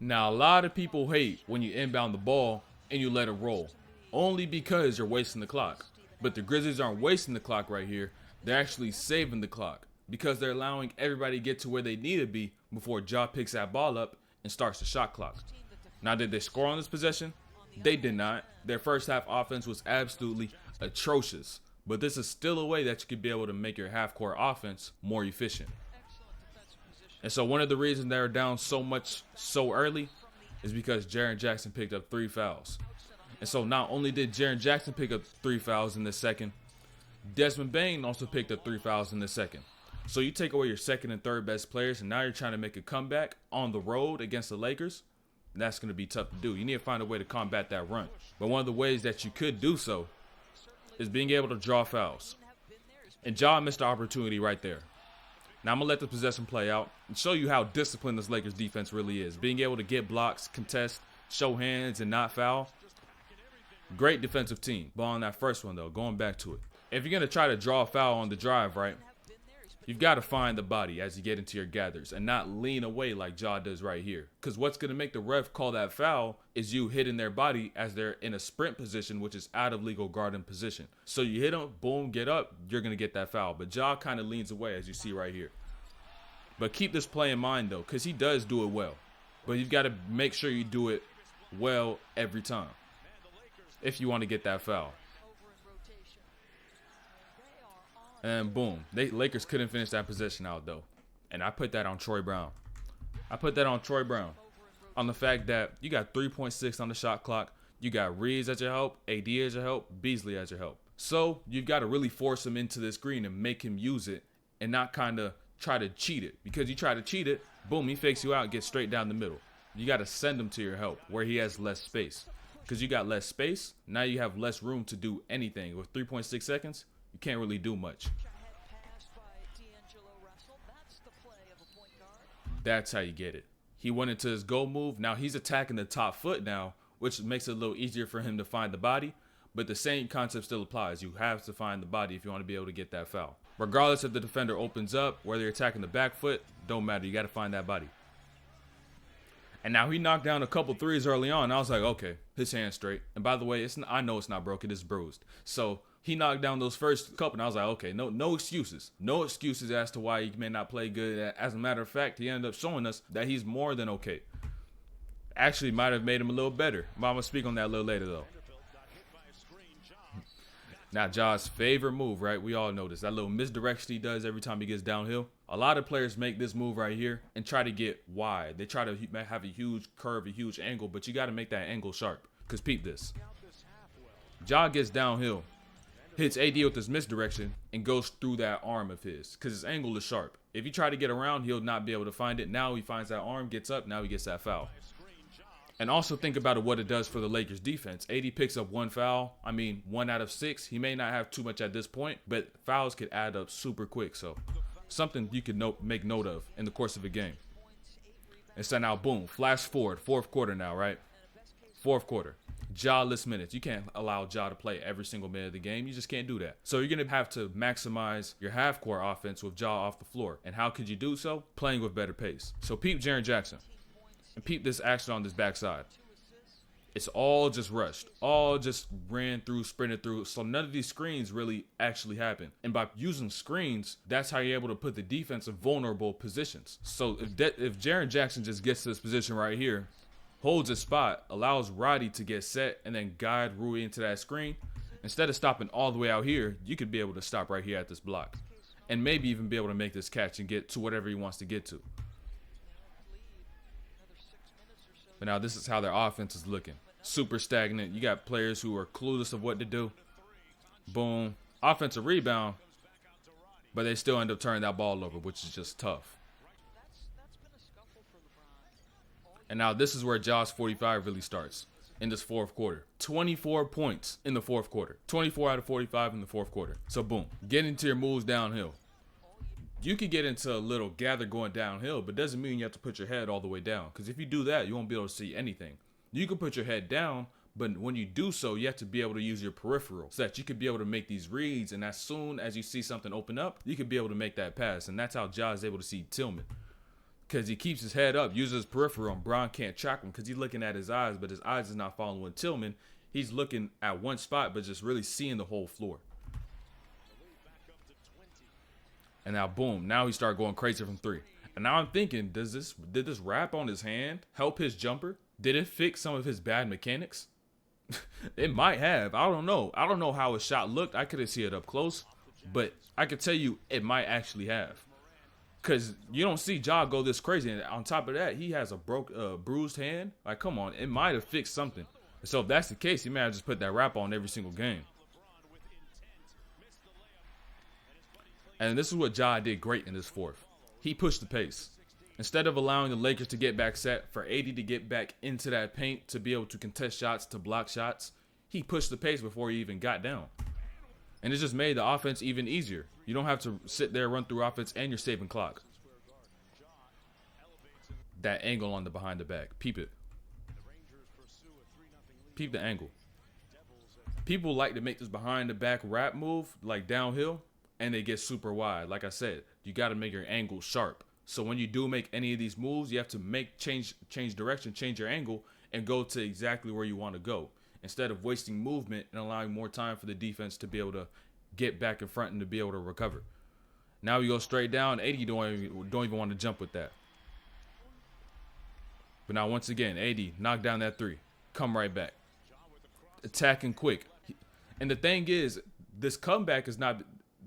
Now, a lot of people hate when you inbound the ball and you let it roll, only because you're wasting the clock. But the Grizzlies aren't wasting the clock right here. They're actually saving the clock because they're allowing everybody to get to where they need to be before Ja picks that ball up and starts the shot clock. Now, did they score on this possession? They did not. Their first half offense was absolutely atrocious. But this is still a way that you could be able to make your half-court offense more efficient. And so one of the reasons they're down so much so early is because Jaren Jackson picked up 3 fouls. And so not only did Jaren Jackson pick up 3 fouls in the second, Desmond Bane also picked up 3 fouls in the second. So you take away your second and third best players, and now you're trying to make a comeback on the road against the Lakers. That's going to be tough to do. You need to find a way to combat that run. But one of the ways that you could do so is being able to draw fouls. And Ja missed the opportunity right there. Now I'm going to let the possession play out and show you how disciplined this Lakers defense really is. Being able to get blocks, contest, show hands, and not foul. Great defensive team. Ball on that first one, though. Going back to it. If you're going to try to draw a foul on the drive, right, you've got to find the body as you get into your gathers and not lean away like Ja does right here. Because what's going to make the ref call that foul is you hitting their body as they're in a sprint position, which is out of legal guarding position. So you hit them, boom, get up, you're going to get that foul. But Ja kind of leans away, as you see right here. But keep this play in mind, though, because he does do it well. But you've got to make sure you do it well every time if you want to get that foul. And boom, Lakers couldn't finish that possession out, though. And I put that on Troy Brown. On the fact that you got 3.6 on the shot clock. You got Reeves as your help, AD as your help, Beasley as your help. So you've got to really force him into this screen and make him use it and not kind of try to cheat it. Because you try to cheat it, boom, he fakes you out and gets straight down the middle. You got to send him to your help where he has less space. Because you got less space, now you have less room to do anything. With 3.6 seconds, you can't really do much. That's how you get it. He went into his go move. Now he's attacking the top foot now, which makes it a little easier for him to find the body. But the same concept still applies. You have to find the body if you want to be able to get that foul. Regardless if the defender opens up, whether you're attacking the back foot, don't matter. You got to find that body. And now he knocked down a couple threes early on. I was like, okay, his hand's straight. And by the way, I know it's not broken. It's bruised. So he knocked down those first couple, and I was like, okay, no excuses. No excuses as to why he may not play good. As a matter of fact, he ended up showing us that he's more than okay. Actually, might have made him a little better. I'm going to speak on that a little later, though. Now, Ja's favorite move, right? We all know this. That little misdirection he does every time he gets downhill. A lot of players make this move right here and try to get wide. They try to have a huge curve, a huge angle, but you got to make that angle sharp. Because peep this. Ja gets downhill, hits AD with his misdirection, and goes through that arm of his because his angle is sharp. If you try to get around, he'll not be able to find it. Now he finds that arm, gets up, now he gets that foul. And also think about what it does for the Lakers defense. AD picks up 1 foul. 1 out of 6. He may not have too much at this point, but fouls could add up super quick. So something you could make note of in the course of a game. And so now, boom, flash forward. 4th quarter now, right? 4th quarter. Ja-less minutes. You can't allow Ja to play every single minute of the game. You just can't do that. So you're going to have to maximize your half-court offense with Ja off the floor. And how could you do so? Playing with better pace. So peep Jaren Jackson. And peep this action on this backside. It's all just rushed. All just ran through, sprinted through. So none of these screens really actually happen. And by using screens, that's how you're able to put the defense in vulnerable positions. So if Jaren Jackson just gets to this position right here, holds his spot, allows Roddy to get set, and then guide Rui into that screen, instead of stopping all the way out here, you could be able to stop right here at this block. And maybe even be able to make this catch and get to whatever he wants to get to. But now this is how their offense is looking. Super stagnant. You got players who are clueless of what to do. Boom. Offensive rebound. But they still end up turning that ball over, which is just tough. And now this is where Ja's 45 really starts in this 4th quarter. 24 points in the 4th quarter. 24 out of 45 in the 4th quarter. So boom. Get into your moves downhill. You could get into a little gather going downhill, but doesn't mean you have to put your head all the way down. Because if you do that, you won't be able to see anything. You can put your head down, but when you do so, you have to be able to use your peripheral so that you could be able to make these reads. And as soon as you see something open up, you could be able to make that pass. And that's how Ja is able to see Tillman. because he keeps his head up, uses his peripheral, and Bron can't track him because he's looking at his eyes, but his eyes is not following Tillman. He's looking at one spot, but just really seeing the whole floor. And now, boom, now he started going crazy from three. And now I'm thinking, did this wrap on his hand help his jumper? Did it fix some of his bad mechanics? It might have. I don't know. I don't know how his shot looked. I couldn't see it up close, but I could tell you it might actually have. Because you don't see Ja go this crazy. And on top of that, he has a bruised hand. Like, come on. It might have fixed something. So if that's the case, he may have just put that wrap on every single game. And this is what Ja did great in this fourth. He pushed the pace. Instead of allowing the Lakers to get back set, for AD to get back into that paint, to be able to contest shots, to block shots, he pushed the pace before he even got down. And it just made the offense even easier. You don't have to sit there, run through offense, and you're saving clock. That angle on the behind the back. Peep it. Peep the angle. People like to make this behind the back wrap move, like downhill, and they get super wide. Like I said, you got to make your angle sharp. So when you do make any of these moves, you have to change direction, change your angle, and go to exactly where you want to go, instead of wasting movement and allowing more time for the defense to be able to get back in front and to be able to recover. Now we go straight down. 80 don't even want to jump with that. But now once again, 80 knock down that three. Come right back. Attacking quick. And the thing is, this comeback is not,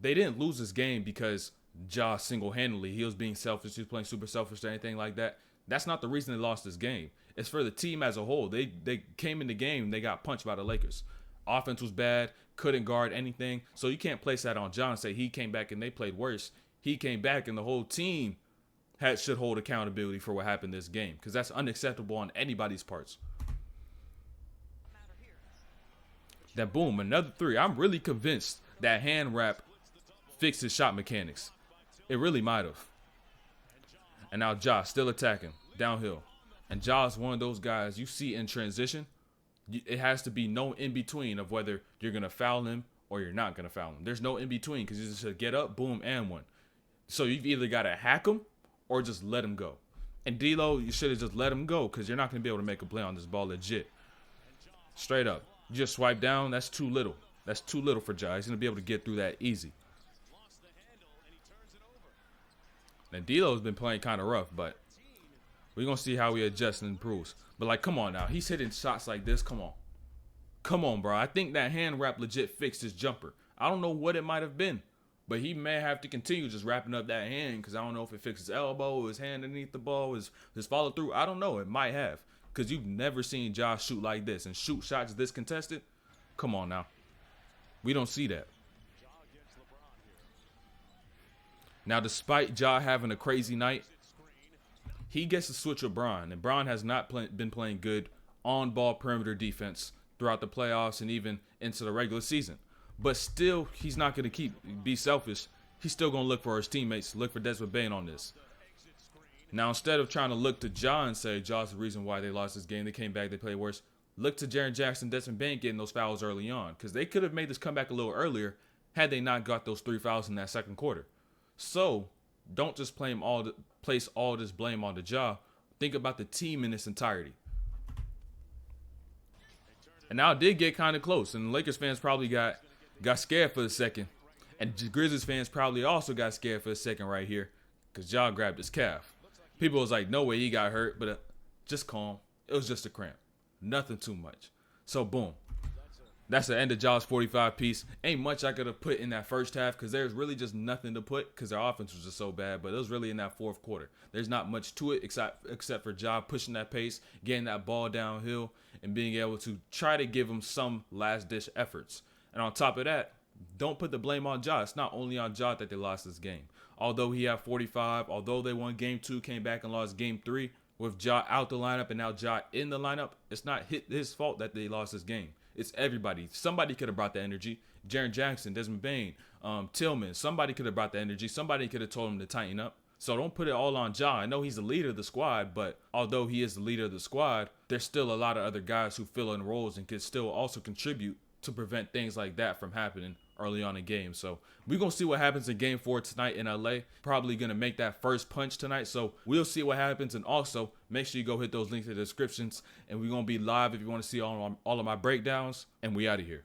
they didn't lose this game because Ja single-handedly, he was being selfish, he was playing super selfish or anything like that. That's not the reason they lost this game. It's for the team as a whole. They came in the game, they got punched by the Lakers. Offense was bad, couldn't guard anything. So you can't place that on Ja and say he came back and they played worse. He came back and the whole team should hold accountability for what happened this game, because that's unacceptable on anybody's parts. Then boom, another three. I'm really convinced that hand wrap fixed his shot mechanics. It really might have. And now Ja still attacking downhill. And Ja is one of those guys you see in transition. It has to be no in between of whether you're going to foul him or you're not going to foul him. There's no in between, because you just get up, boom, and one. So you've either got to hack him or just let him go. And D'Lo, you should have just let him go, because you're not going to be able to make a play on this ball legit. Straight up. You just swipe down, that's too little. That's too little for Ja. He's going to be able to get through that easy. And D'Lo's been playing kind of rough, but we're going to see how he adjusts and improves. But, like, come on now. He's hitting shots like this. Come on. Come on, bro. I think that hand wrap legit fixed his jumper. I don't know what it might have been, but he may have to continue just wrapping up that hand, because I don't know if it fixed his elbow, his hand underneath the ball, his follow through. I don't know. It might have, because you've never seen Josh shoot like this and shoot shots this contested. Come on now. We don't see that. Now, despite Ja having a crazy night, he gets to switch with Bron, and Bron has not been playing good on-ball perimeter defense throughout the playoffs and even into the regular season. But still, he's not going to be selfish. He's still going to look for his teammates, look for Desmond Bane on this. Now, instead of trying to look to Ja and say Ja's the reason why they lost this game, they came back, they played worse, look to Jaren Jackson, Desmond Bane getting those fouls early on, because they could have made this comeback a little earlier had they not got those 3 fouls in that second quarter. So, don't just place all this blame on the Ja. Think about the team in its entirety. And now it did get kind of close, and Lakers fans probably got scared for a second. And Grizzlies fans probably also got scared for a second right here, because Ja grabbed his calf. People was like, no way he got hurt, but just calm. It was just a cramp. Nothing too much. So, boom. That's the end of Ja's 45 piece. Ain't much I could have put in that first half, because there's really just nothing to put, because their offense was just so bad. But it was really in that fourth quarter. There's not much to it except for Ja pushing that pace, getting that ball downhill, and being able to try to give him some last-ditch efforts. And on top of that, don't put the blame on Ja. It's not only on Ja that they lost this game. Although he had 45, although they won Game 2, came back and lost Game 3, with Ja out the lineup and now Ja in the lineup, it's not his fault that they lost this game. It's everybody. Somebody could have brought the energy. Jaren Jackson, Desmond Bane, Tillman. Somebody could have brought the energy. Somebody could have told him to tighten up. So don't put it all on Ja. I know he's the leader of the squad, but although he is the leader of the squad, there's still a lot of other guys who fill in roles and can still also contribute to prevent things like that from happening early on in games. So we're going to see what happens in game 4 tonight in LA. Probably going to make that first punch tonight. So we'll see what happens. And also make sure you go hit those links in the descriptions. And we're going to be live if you want to see all of my breakdowns. And we out of here.